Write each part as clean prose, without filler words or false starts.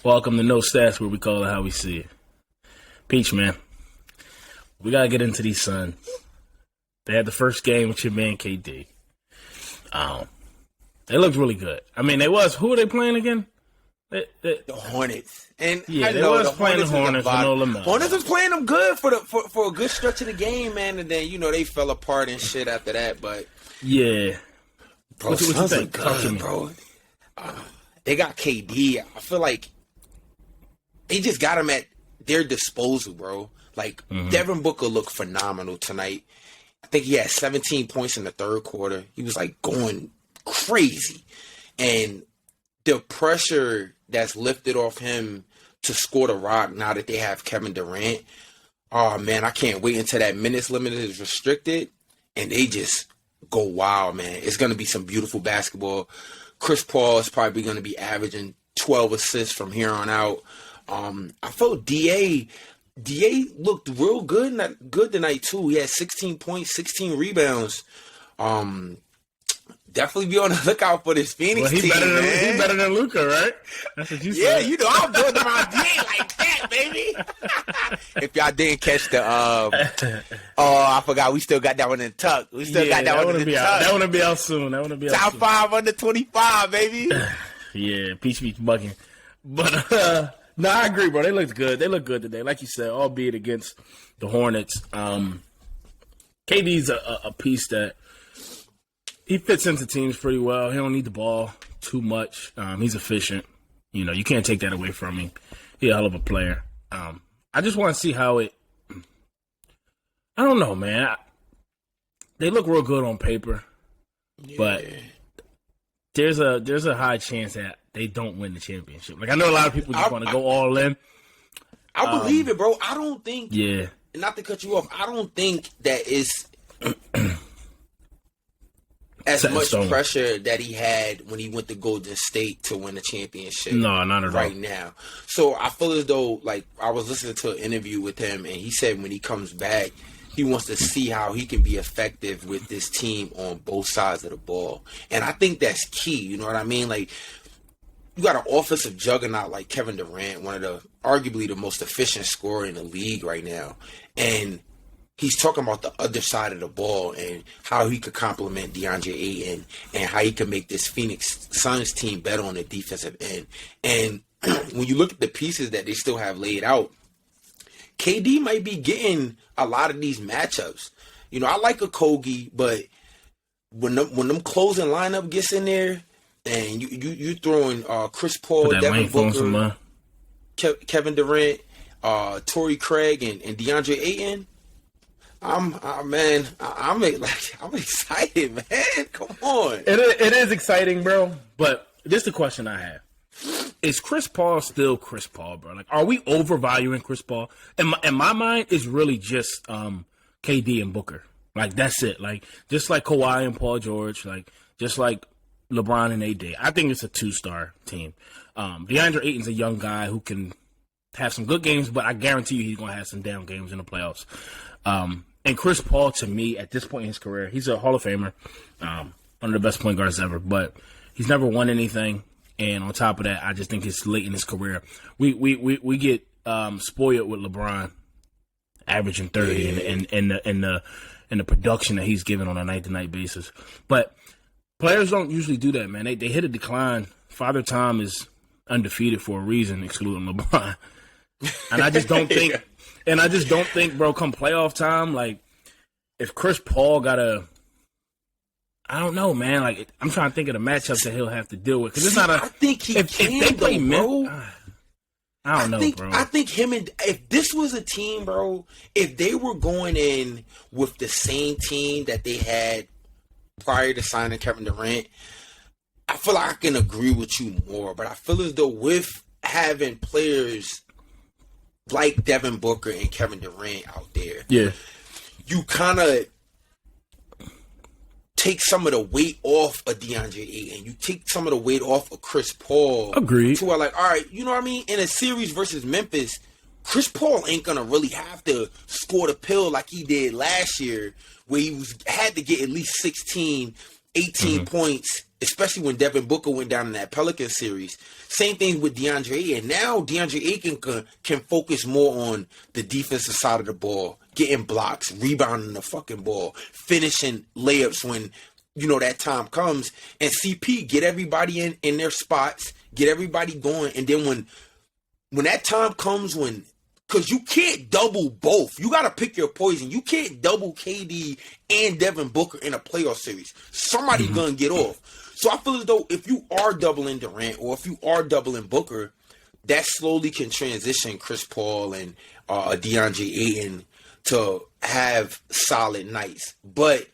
Welcome to No Stats, where we call it how we see it. Peach, man, we got to get into these Suns. They had the first game with your man, KD. They looked really good. I mean, who were they playing again? The Hornets. And yeah, I they know was the playing the Hornets with no LaMelo. Hornets was playing them good for a good stretch of the game, man. And then, they fell apart and shit after that. But yeah. Bro, what you think? Good, bro. They got KD. I feel like they just got him at their disposal, bro. Like, Devin Booker looked phenomenal tonight. I think he had 17 points in the third quarter. He was, like, going crazy. And the pressure that's lifted off him to score the rock now that they have Kevin Durant, oh, man, I can't wait until that minutes limit is restricted and they just go wild, man. It's going to be some beautiful basketball. Chris Paul is probably going to be averaging 12 assists from here on out. I felt DA looked real good tonight too. He had 16 points, 16 rebounds. Definitely be on the lookout for this Phoenix team, man. He better than Luka, right? That's what you said. Yeah, I'm building around DA like that, baby. If y'all didn't catch the, I forgot. We still got that one in tuck. We still got that one in the tuck. That one will be out soon. Top 5 under 25, baby. Yeah, Peach bugging. But, no, I agree, bro. They looked good. They looked good today. Like you said, albeit against the Hornets. KD's a piece that he fits into teams pretty well. He don't need the ball too much. He's efficient. You can't take that away from him. He's a hell of a player. I just want to see how it – I don't know, man. They look real good on paper, but there's a high chance that they don't win the championship. Like, I know a lot of people just want to go all in. I believe it, bro. I don't think – yeah. Not to cut you off, I don't think that it's as much pressure that he had when he went to Golden State to win the championship. No, not at all. Right now. So I feel as though, like, I was listening to an interview with him, and he said when he comes back, he wants to see how he can be effective with this team on both sides of the ball. And I think that's key, you know what I mean? Like, you got an offensive juggernaut like Kevin Durant, one of the arguably the most efficient scorer in the league right now. And he's talking about the other side of the ball and how he could complement DeAndre Ayton and how he could make this Phoenix Suns team better on the defensive end. And when you look at the pieces that they still have laid out, KD might be getting a lot of these matchups. I like Okogie, but when them closing lineup gets in there, and you throwing Chris Paul, Devin Booker, Kevin Durant, Torrey Craig, and DeAndre Ayton, I'm excited, man. Come on. It is exciting, bro. But this is the question I have: is Chris Paul still Chris Paul, bro? Like, are we overvaluing Chris Paul? In my mind, it's really just KD and Booker. Like, that's it. Like, just like Kawhi and Paul George. Like, just like LeBron and AD. I think it's a 2-star team. DeAndre Ayton's a young guy who can have some good games, but I guarantee you he's going to have some down games in the playoffs. And Chris Paul, to me, at this point in his career, he's a Hall of Famer, one of the best point guards ever, but he's never won anything. And on top of that, I just think it's late in his career. We get spoiled with LeBron averaging 30 and the production that he's given on a night-to-night basis. But players don't usually do that, man. They hit a decline. Father Time is undefeated for a reason, excluding LeBron. And I just don't think, bro, come playoff time, like, if Chris Paul I don't know, man. Like, I'm trying to think of the matchups that he'll have to deal with. Because it's not a. I think he can, if they play bro. I don't know, bro. I think if this was a team, bro, if they were going in with the same team that they had prior to signing Kevin Durant, I feel like I can agree with you more. But I feel as though with having players like Devin Booker and Kevin Durant out there, you kind of take some of the weight off of DeAndre Ayton. You take some of the weight off of Chris Paul. Agreed. To where, like, all right, you know what I mean? In a series versus Memphis, Chris Paul ain't going to really have to score the pill like he did last year, where he had to get at least 16, 18 points, especially when Devin Booker went down in that Pelican series. Same thing with DeAndre Ayton. Now DeAndre Ayton can focus more on the defensive side of the ball, getting blocks, rebounding the fucking ball, finishing layups when, that time comes. And CP, get everybody in their spots, get everybody going. And then when that time comes, because you can't double both. You got to pick your poison. You can't double KD and Devin Booker in a playoff series. Somebody's going to get off. So I feel as though if you are doubling Durant or if you are doubling Booker, that slowly can transition Chris Paul and DeAndre Ayton to have solid nights. But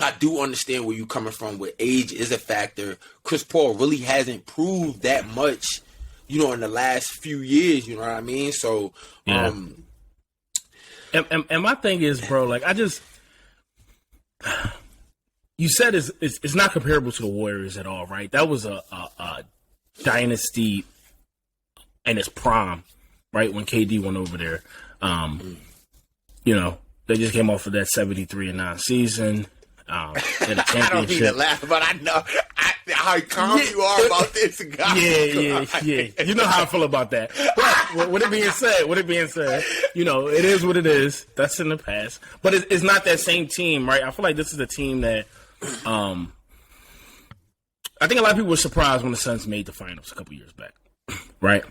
I do understand where you're coming from with age is a factor. Chris Paul really hasn't proved that much, in the last few years, you know what I mean? So, yeah. And my thing is, bro, like, you said it's not comparable to the Warriors at all, right? That was a dynasty in its prime, right? When KD went over there. They just came off of that 73-9 season. I don't mean to laugh, but I know how calm you are about this. God. Yeah. You know how I feel about that. But with it being said, it is what it is. That's in the past. But it's not that same team, right? I feel like this is a team that I think a lot of people were surprised when the Suns made the finals a couple years back, right?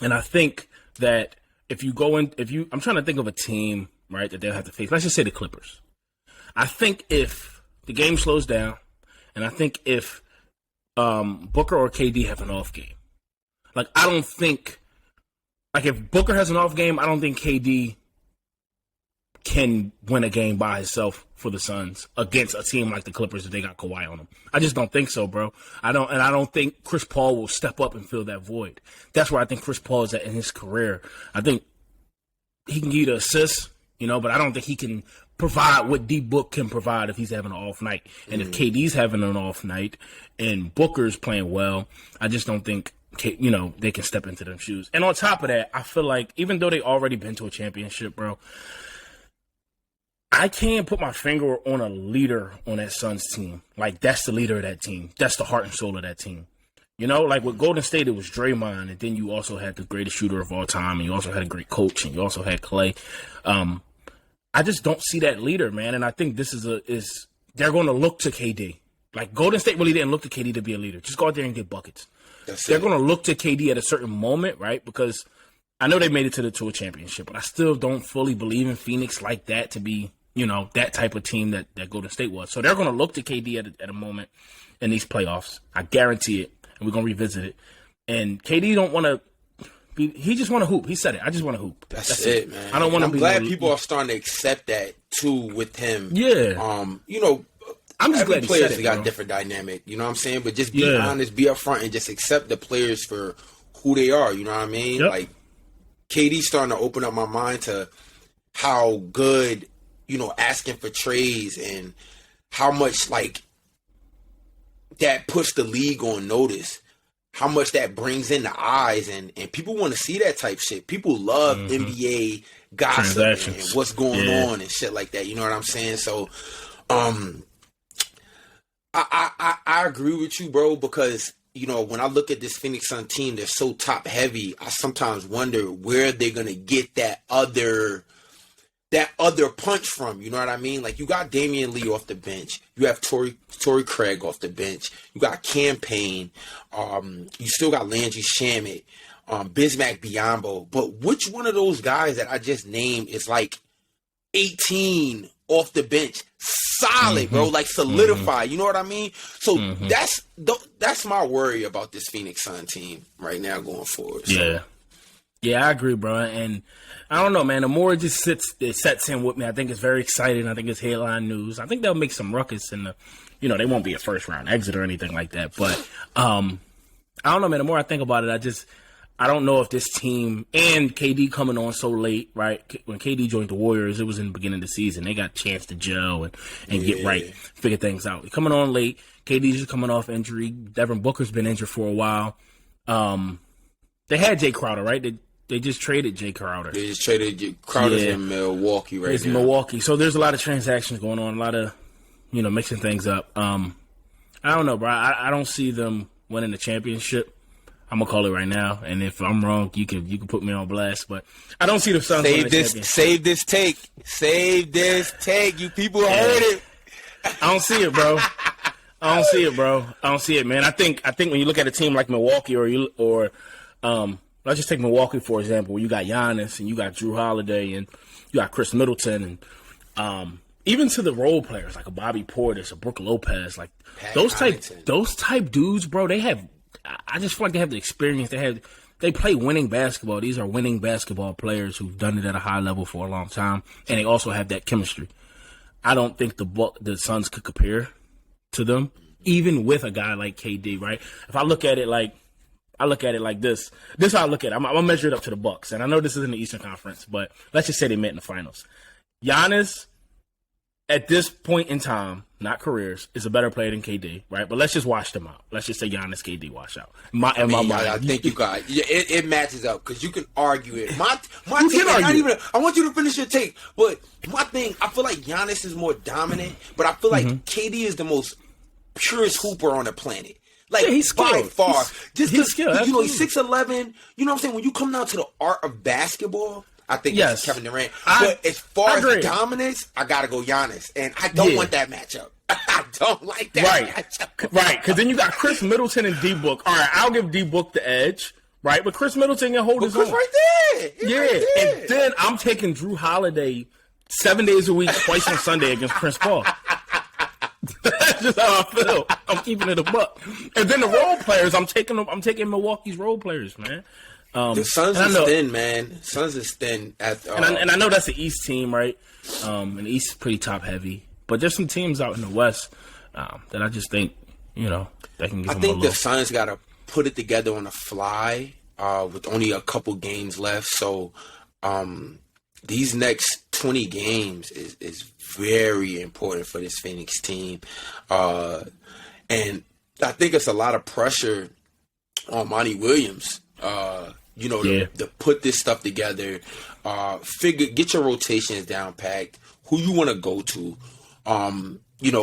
And I think that I'm trying to think of a team, right, that they'll have to face. Let's just say the Clippers. I think if the game slows down, and I think if Booker or KD have an off game, like I don't think, like if Booker has an off game, I don't think KD can win a game by himself for the Suns against a team like the Clippers if they got Kawhi on them. I just don't think so, bro. I don't think Chris Paul will step up and fill that void. That's where I think Chris Paul is at in his career. I think he can give you the assists, but I don't think he can provide what D-Book can provide if he's having an off night. And if KD's having an off night and Booker's playing well, I just don't think, they can step into them shoes. And on top of that, I feel like even though they already been to a championship, bro, I can't put my finger on a leader on that Suns team. Like, that's the leader of that team. That's the heart and soul of that team. Like with Golden State, it was Draymond, and then you also had the greatest shooter of all time, and you also had a great coach, and you also had Clay. I just don't see that leader, man. And I think this is they're going to look to KD. Like Golden State really didn't look to KD to be a leader. Just go out there and get buckets. They're going to look to KD at a certain moment, right? Because I know they made it to the tour championship, but I still don't fully believe in Phoenix like that to be, that type of team that Golden State was. So they're going to look to KD at a moment in these playoffs. I guarantee it. And we're going to revisit it. And KD don't want to. He just want to hoop. He said it. I just want to hoop. That's it, man. I don't want to be. I'm glad people are starting to accept that too with him. Yeah. I'm just glad players he said it, got bro. a different dynamic. You know what I'm saying? But just be honest, be upfront, and just accept the players for who they are. You know what I mean? Yep. Like KD's starting to open up my mind to how good, asking for trades and how much like that puts the league on notice. How much that brings in the eyes, and people want to see that type shit. People love NBA gossip and what's going on and shit like that. You know what I'm saying? So, I agree with you, bro, because, when I look at this Phoenix Sun team, they're so top heavy. I sometimes wonder where they're going to get that other punch from, you know what I mean? Like, you got Damian Lee off the bench. You have Torrey Craig off the bench. You got Campaign. You still got Landry Shamet, Bismack Biyombo. But which one of those guys that I just named is like 18 off the bench? Solid, bro. Like, solidified. You know what I mean? So that's my worry about this Phoenix Sun team right now going forward. So. Yeah, I agree, bro. And I don't know, man. The more it just sets in with me, I think it's very exciting. I think it's headline news. I think they'll make some ruckus in the, they won't be a first round exit or anything like that. But I don't know, man. The more I think about it, I don't know if this team and KD coming on so late, right? When KD joined the Warriors, it was in the beginning of the season. They got a chance to gel and get right, figure things out. Coming on late, KD's just coming off injury. Devin Booker's been injured for a while. They had Jay Crowder, right? They just traded Jay Crowder. They just traded Crowder's in Milwaukee right now. It's Milwaukee. So there's a lot of transactions going on, a lot of, mixing things up. I I don't know, bro. I don't see them winning the championship. I'm gonna call it right now, and if I'm wrong, you can put me on blast. But I don't see the Suns winning the championship. Save this take. You people heard it. I don't see it, bro. I don't see it, man. I think when you look at a team like Milwaukee or let's just take Milwaukee for example, where you got Giannis and you got Drew Holiday and you got Chris Middleton and even to the role players like a Bobby Portis, a Brook Lopez, like Pat those Connaughton. type dudes, bro. I just feel like they have the experience. They play winning basketball. These are winning basketball players who've done it at a high level for a long time, and they also have that chemistry. I don't think the Suns could compare to them, even with a guy like KD. Right? If I look at it like this. This is how I look at it. I'm gonna measure it up to the Bucks, and I know this is in the Eastern Conference, but let's just say they met in the finals. Giannis, at this point in time, not careers, is a better player than KD, right? But let's just wash them out. Let's just say Giannis, KD wash out. I think you got it matches up because you can argue it. My You take, can argue. not even. I want you to finish your take, but my thing, I feel like Giannis is more dominant, but I feel like KD is the most purest hooper on the planet. Like, Yeah, he's by skilled. far, He's skilled, he's absolutely. 6'11". You know what I'm saying? When you come down to the art of basketball, I think Yes. it's Kevin Durant. I But as far as agree. dominance, I gotta go Giannis, and I don't want that matchup. I don't like that matchup. Right, because then you got Chris Middleton and D-Book. All right, I'll give D-Book the edge, right? But Chris Middleton can hold his Chris own. right there. He's Yeah, right there. and then I'm taking Drew Holiday 7 days a week, twice on Sunday against Chris Paul. That's just how I feel. I'm keeping it a buck. And then the role players, I'm taking Milwaukee's role players, man. The Suns and I is know- thin, man. Suns is thin. And I know that's the East team, right? And the East is pretty top heavy. But there's some teams out in the West that I just think, they can give I them a think the look. Suns got to put it together on the fly with only a couple games left. So these next 20 games is very important for this Phoenix team. And I think it's a lot of pressure on Monty Williams, to put this stuff together, get your rotations down packed, who you want to go to.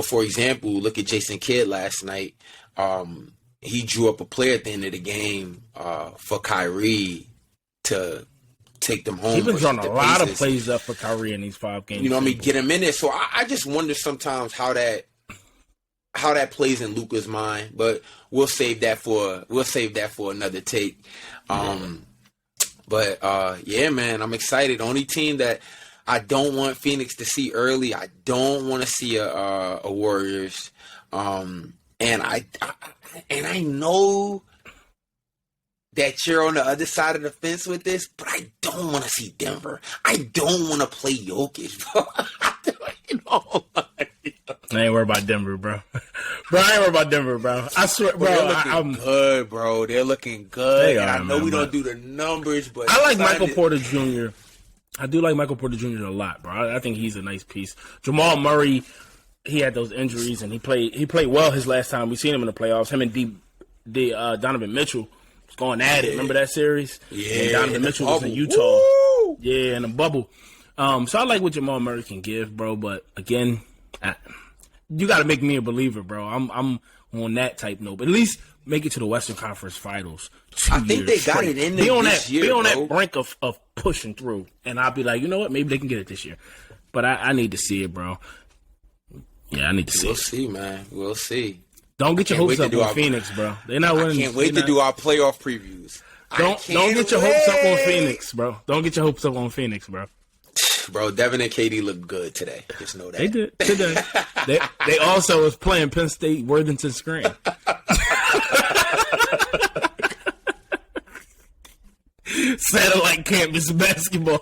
For example, look at Jason Kidd last night. He drew up a play at the end of the game for Kyrie to take them home. He's been versus drawing the a lot of Pacers. plays up for Kyrie in these 5 games. You know what I mean? Get him in there. So I just wonder sometimes how that plays in Luka's mind, but we'll save that for another take. Yeah, man, I'm excited. The only team that I don't want Phoenix to see early, I don't want to see a Warriors. And I know that you're on the other side of the fence with this, but I don't want to see Denver. I don't want to play Jokic, bro. I ain't worried about Denver, bro. I ain't worried about Denver, bro. I swear, bro. They're looking good, bro. They're looking good. They And are, I know man, we but- don't do the numbers, but I like Michael Porter Jr. I do like Michael Porter Jr. a lot, bro. I think he's a nice piece. Jamal Murray, he had those injuries, and he played well his last time. We seen him in the playoffs. Him and Donovan Mitchell was going at it. Remember that series? Yeah. And Donovan Mitchell was in Bubble. Utah. Woo! Yeah, in a bubble. So I like what Jamal Murray can give, bro. But again, you got to make me a believer, bro. I'm on that type note. But at least make it to the Western Conference Finals. I think they got it in there this year, Be on bro. that brink of pushing through, and I'll be like, you know what? Maybe they can get it this year. But I need to see it, bro. Yeah, I need to see We'll it. see, man. We'll see. Don't get your Can't hopes wait up to do on our- Phoenix, bro. They're not winning. Can't wait to do our playoff previews. Don't get your hopes up on Phoenix, bro. Don't get your hopes up on Phoenix, bro. Bro, Devin and KD look good today. Just know that. They did today. they also was playing Penn State Worthington Screen. Satellite campus basketball.